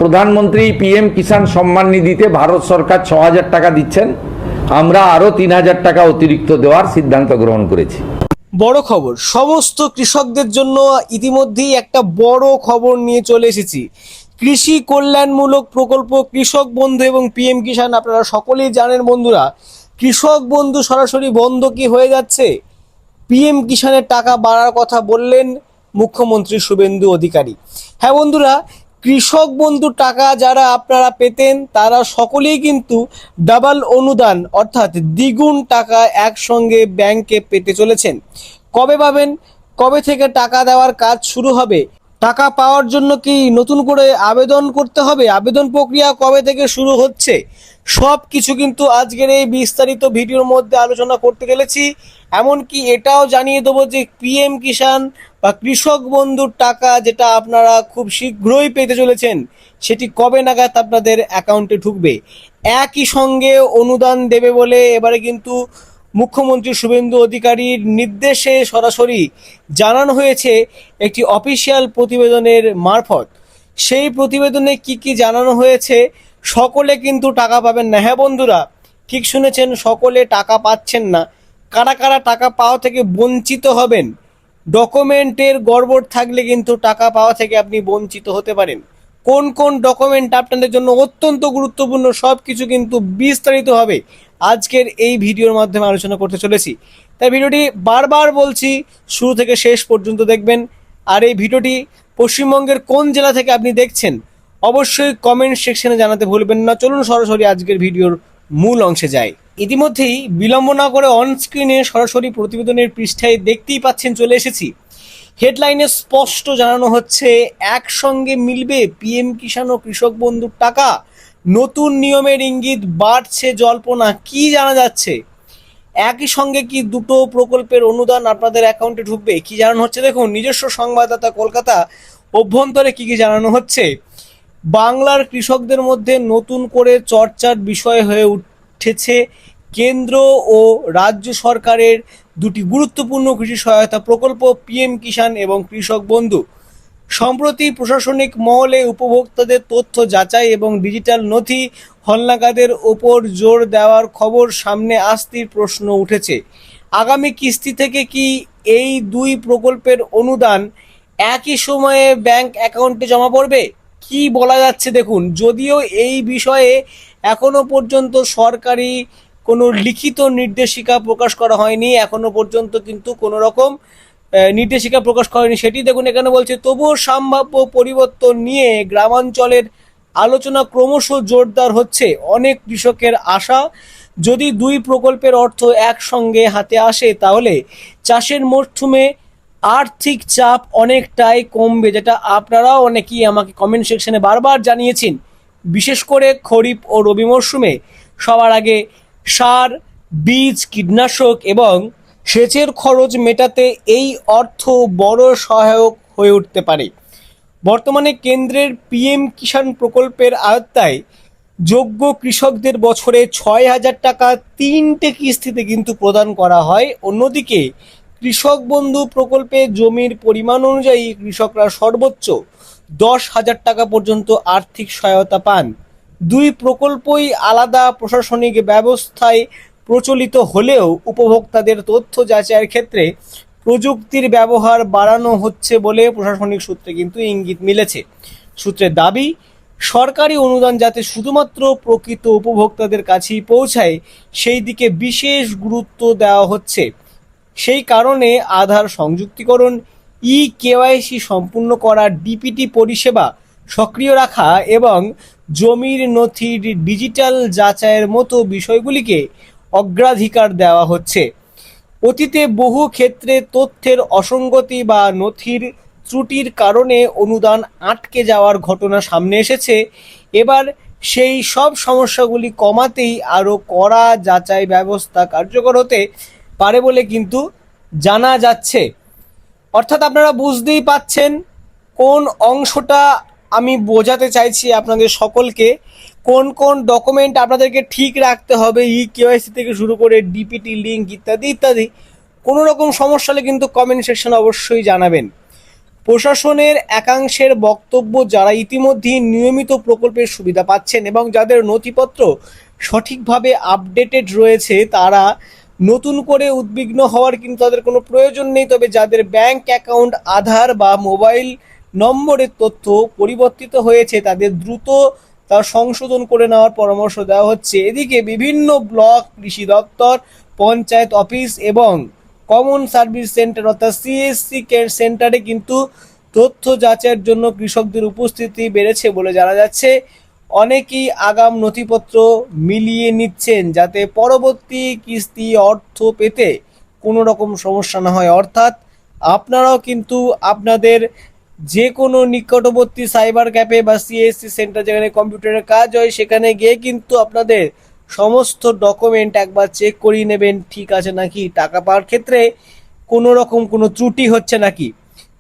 প্রধানমন্ত্রী পিএম কিষাণ সম্মান নিধিতে ভারত সরকার ৬,০০০ টাকা দিচ্ছেন। আমরা আরও ৩,০০০ টাকা অতিরিক্ত দেওয়ার সিদ্ধান্ত গ্রহণ করেছি। বড় খবর, সমস্ত কৃষকদের জন্য ইতিমধ্যেই একটা বড় খবর নিয়ে চলে এসেছি। কৃষি কল্যাণমূলক প্রকল্প কৃষক বন্ধু এবং পিএম কিষাণ আপনারা সকলেই জানেন বন্ধুরা, কৃষক বন্ধু সরাসরি বন্ধ কি হয়ে যাচ্ছে। পিএম কিষাণের টাকা বাড়ার কথা বললেন মুখ্যমন্ত্রী শুভেন্দু অধিকারী। হ্যাঁ বন্ধুরা, কৃষক বন্ধু টাকা যারা আপনারা পেতেন তারা সকলেই কিন্তু ডাবল অনুদান অর্থাৎ দ্বিগুণ টাকা একসঙ্গে ব্যাংকে পেতে চলেছেন। কবে পাবেন, কবে থেকে টাকা দেওয়ার কাজ শুরু হবে, টাকা পাওয়ার জন্য কি নতুন করে আবেদন করতে হবে, আবেদন প্রক্রিয়া কবে থেকে শুরু হচ্ছে, সব কিছু কিন্তু আজকের এই বিস্তারিত ভিডিওর মধ্যে আলোচনা করতে চলেছি। এমনকি এটাও জানিয়ে দেবো যে পিএম কিষাণ বা কৃষক বন্ধুর টাকা যেটা আপনারা খুব শীঘ্রই পেতে চলেছেন সেটি কবে নাগাদ আপনাদের অ্যাকাউন্টে ঢুকবে। একই সঙ্গে অনুদান দেবে বলে এবারে কিন্তু মুখ্যমন্ত্রী শুভেন্দু অধিকারীর নির্দেশে সরাসরি জানানো হয়েছে একটি অফিসিয়াল প্রতিবেদনের মারফত। সেই প্রতিবেদনে কি কি জানানো হয়েছে, সকলে কিন্তু টাকা পাবেন না। হ্যাঁ বন্ধুরা, ঠিক শুনেছেন, সকলে টাকা পাচ্ছেন না। কারা কারা টাকা পাওয়া থেকে বঞ্চিত হবেন, ডকুমেন্টের গড়বড় থাকলে কিন্তু টাকা পাওয়া থেকে আপনি বঞ্চিত হতে পারেন। কোন কোন ডকুমেন্ট আপনাদের জন্য অত্যন্ত গুরুত্বপূর্ণ সব কিছু কিন্তু বিস্তারিত হবে আজকের এই ভিডিওর মাধ্যমে আলোচনা করতে চলেছি। তাই ভিডিওটি বারবার বলছি শুরু থেকে শেষ পর্যন্ত দেখবেন। আর এই ভিডিওটি পশ্চিমবঙ্গের কোন জেলা থেকে আপনি দেখছেন অবশ্যই কমেন্ট সেকশনে জানাতে ভুলবেন না। চলুন সরাসরি আজকের ভিডিওর মূল অংশে যাই। ইতিমধ্যেই বিলম্ব না করে অন স্ক্রিনে সরাসরি প্রতিবেদনের পৃষ্ঠায় দেখতেই পাচ্ছেন চলে এসেছি। হেডলাইনে স্পষ্ট জানানো হচ্ছে একসঙ্গে মিলবে পিএম কিষাণ ও কৃষক বন্ধুর টাকা, নতুন নিয়মের ইঙ্গিত, বাড়ছে জল্পনা। কি জানা যাচ্ছে, একই সঙ্গে কি দুটো প্রকল্পের অনুদান আপনাদের অ্যাকাউন্টে ঢুকবে, কি জানানো হচ্ছে দেখুন। নিজস্ব সংবাদদাতা কলকাতা অভ্যন্তরে কি কি জানানো হচ্ছে। বাংলার কৃষকদের মধ্যে নতুন করে চর্চার বিষয় হয়ে উঠেছে কেন্দ্র ও রাজ্য সরকারের দুটি গুরুত্বপূর্ণ কৃষি সহায়তা প্রকল্প পিএম কিষাণ এবং কৃষক বন্ধু। সম্প্রতি প্রশাসনিক মহলে উপভোক্তাদের তথ্য যাচাই এবং ডিজিটাল নথি হালনাগাদের ওপর জোর দেওয়ার খবর সামনে আসতেই প্রশ্ন উঠেছে, আগামী কিস্তি থেকে কি এই দুই প্রকল্পের অনুদান একই সময়ে ব্যাংক অ্যাকাউন্টে জমা পড়বে। কি বলা যাচ্ছে দেখুন, যদিও এই বিষয়ে এখনো পর্যন্ত সরকারি কোনো লিখিত নির্দেশিকা প্রকাশ করা হয়নি, এখনো পর্যন্ত কিন্তু কোনো রকম নির্দেশিকা প্রকাশ করেনি সেটি দেখুন এখানে বলছে। তবুও সম্ভাব্য পরিবর্তন নিয়ে গ্রামাঞ্চলের আলোচনা ক্রমশ জোরদার হচ্ছে। অনেক কৃষকের আশা, যদি দুই প্রকল্পের অর্থ একসঙ্গে হাতে আসে তাহলে চাষের মরশুমে আর্থিক চাপ অনেকটাই কমবে, যেটা আপনারাও অনেকেই আমাকে কমেন্ট সেকশনে বারবার জানিয়েছেন। বিশেষ করে খরিফ ও রবি মরশুমে সবার আগে সার, বীজ, কীটনাশক এবং সেচের খরচ মেটাতে এই অর্থ বড় সহায়ক হয়ে উঠতে পারে। বর্তমানে কেন্দ্রের পিএম কিষাণ প্রকল্পের আওতায় যোগ্য কৃষকদের বছরে ৬,০০০ টাকা ৩টে কিস্তিতে কিন্তু প্রদান করা হয়। অন্যদিকে কৃষক বন্ধু প্রকল্পে জমির পরিমাণ অনুযায়ী কৃষকরা সর্বোচ্চ ১০,০০০ টাকা পর্যন্ত আর্থিক সহায়তা পান। দুই প্রকল্পই আলাদা প্রশাসনিক ব্যবস্থায় প্রচলিত হলেও উপভোক্তাদের তথ্য যাচাইয়ের ক্ষেত্রে প্রযুক্তির ব্যবহার বাড়ানো হচ্ছে বলে প্রশাসনিক সূত্রে কিন্তু ইঙ্গিত মিলেছে। সূত্রের দাবি, সরকারি অনুদান যাতে শুধুমাত্র প্রকৃত উপভোক্তাদের কাছেই পৌঁছায় সেই দিকে বিশেষ গুরুত্ব দেওয়া হচ্ছে। সেই কারণে আধার সংযুক্তিকরণ, কেওয়াইসি সম্পূর্ণ করা, ডিপিটি পরিষেবা সক্রিয় রাখা এবং জমির নথির ডিজিটাল যাচাইয়ের মতো বিষয়গুলিকে অগ্রাধিকার দেওয়া হচ্ছে। অতীতে বহু ক্ষেত্রে তথ্যের অসঙ্গতি বা নথির ত্রুটির কারণে অনুদান আটকে যাওয়ার ঘটনা সামনে এসেছে। এবার সেই সব সমস্যাগুলি কমাতেই আরও কড়া যাচাই ব্যবস্থা কার্যকর হতে পারে বলে কিন্তু জানা যাচ্ছে। অর্থাৎ আপনারা বুঝতেই পাচ্ছেন কোন অংশটা আমি বোঝাতে চাইছি আপনাদের সকলকে, কোন কোন ডকুমেন্ট আপনাদেরকে ঠিক রাখতে হবে, কেওয়াইসি থেকে শুরু করে ডিপিটি লিঙ্ক ইত্যাদি ইত্যাদি। কোনো রকম সমস্যা হলে কিন্তু কমেন্ট সেকশনে অবশ্যই জানাবেন। প্রশাসনের একাংশের বক্তব্য, যারা ইতিমধ্যেই নিয়মিত প্রকল্পের সুবিধা পাচ্ছেন এবং যাদের নথিপত্র সঠিকভাবে আপডেটেড রয়েছে, তারা নতুন করে উদ্বিগ্ন হওয়ার কিন্তু তাদের কোনো প্রয়োজন নেই। তবে যাদের ব্যাংক অ্যাকাউন্ট, আধার বা মোবাইল নম্বরের তথ্য পরিবর্তিত হয়েছে, তাদের দ্রুত তা সংশোধন করে নেওয়ার পরামর্শ দেওয়া হচ্ছে। এদিকে বিভিন্ন ব্লক, কৃষি দপ্তর, পঞ্চায়েত অফিস এবং কমন সার্ভিস সেন্টার অর্থাৎ সিএসসি সেন্টারে কিন্তু তথ্য যাচাইয়ের জন্য কৃষকদের উপস্থিতি বেড়েছে বলে জানা যাচ্ছে। অনেকেই আগাম নথিপত্র মিলিয়ে নিচ্ছেন যাতে পরবর্তী কিস্তি অর্থ পেতে কোনো রকম সমস্যা না হয়। অর্থাৎ আপনারাও কিন্তু আপনাদের যে কোনো নিকটবর্তী সাইবার ক্যাফে বা সিএসসি সেন্টার, যেখানে কম্পিউটারের কাজ হয়, সেখানে গিয়ে কিন্তু আপনাদের সমস্ত ডকুমেন্ট একবার চেক করিয়ে নেবেন, ঠিক আছে নাকি, টাকা পাওয়ার ক্ষেত্রে কোনো রকম কোনো ত্রুটি হচ্ছে নাকি।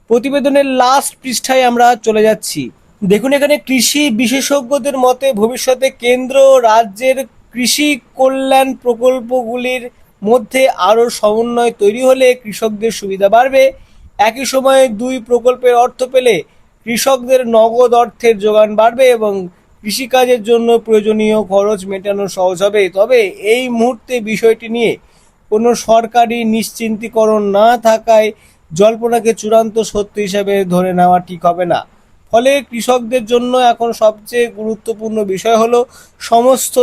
প্রতিবেদনের লাস্ট পৃষ্ঠায় আমরা চলে যাচ্ছি। দেখুন, এখানে কৃষি বিশেষজ্ঞদের মতে ভবিষ্যতে কেন্দ্র রাজ্যের কৃষি কল্যাণ প্রকল্পগুলির মধ্যে আরও সমন্বয় তৈরি হলে কৃষকদের সুবিধা বাড়বে। একই সময়ে দুই প্রকল্পের অর্থ পেলে কৃষকদের নগদ অর্থের যোগান বাড়বে এবং কৃষিকাজের জন্য প্রয়োজনীয় খরচ মেটানো সহজ হবে। তবে এই মুহূর্তে বিষয়টি নিয়ে কোনো সরকারি নিশ্চিন্তীকরণ না থাকায় জল্পনাকে চূড়ান্ত সত্য হিসাবে ধরে নেওয়া ঠিক হবে না। ফলে কৃষকদের জন্য এখন সবচেয়ে গুরুত্বপূর্ণ বিষয় হলো সমস্ত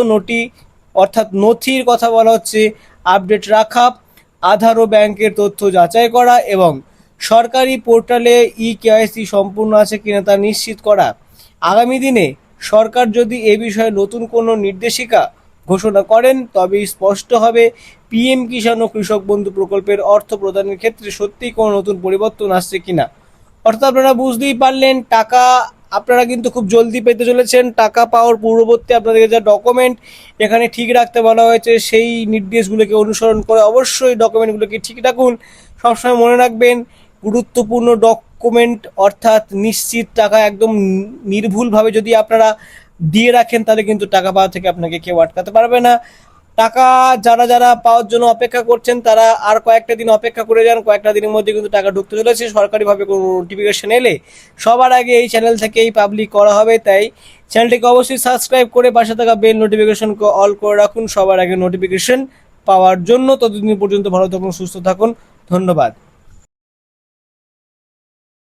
নথির কথা বলা হচ্ছে আপডেট রাখা, আধার ও ব্যাংকের তথ্য যাচাই করা এবং সরকারি পোর্টালে কেওয়াইসি সম্পূর্ণ আছে কিনা তা নিশ্চিত করা। আগামী দিনে সরকার যদি এ বিষয়ে নতুন কোনো নির্দেশিকা ঘোষণা করেন, তবে স্পষ্ট হবে পিএম কিষাণ ও কৃষক বন্ধু প্রকল্পের অর্থ প্রদানের ক্ষেত্রে সত্যিই কোনো নতুন পরিবর্তন আসছে কিনা। অর্থাৎ আপনারা বুঝতেই পারলেন, টাকা আপনারা কিন্তু খুব জলদি পেতে চলেছেন। টাকা পাওয়ার পূর্ববর্তী আপনাদেরকে যা ডকুমেন্ট এখানে ঠিক রাখতে বলা হয়েছে, সেই নির্দেশগুলোকে অনুসরণ করে অবশ্যই ডকুমেন্টগুলোকে ঠিক রাখুন। সবসময় মনে রাখবেন, গুরুত্বপূর্ণ ডকুমেন্ট অর্থাৎ নিশ্চিত টাকা একদম নির্ভুলভাবে যদি আপনারা দিয়ে রাখেন, তাহলে কিন্তু টাকা পাওয়া থেকে আপনাকে কেউ আটকাতে পারবে না। টাকা যারা পাওয়ার জন্য অপেক্ষা করছেন, তারা আর কয়েকটা দিন অপেক্ষা করে যান। কয়েকটা দিনের মধ্যে কিন্তু টাকা ঢুকতে চলেছে। সরকারিভাবে কোনো নোটিফিকেশন এলে সবার আগে এই চ্যানেল থেকেই পাবলিক করা হবে। তাই চ্যানেলটিকে অবশ্যই সাবস্ক্রাইব করে পাশে থাকা বেল নোটিফিকেশন অল করে রাখুন সবার আগে নোটিফিকেশন পাওয়ার জন্য। ততদিন পর্যন্ত ভালো থাকুন, সুস্থ থাকুন, ধন্যবাদ।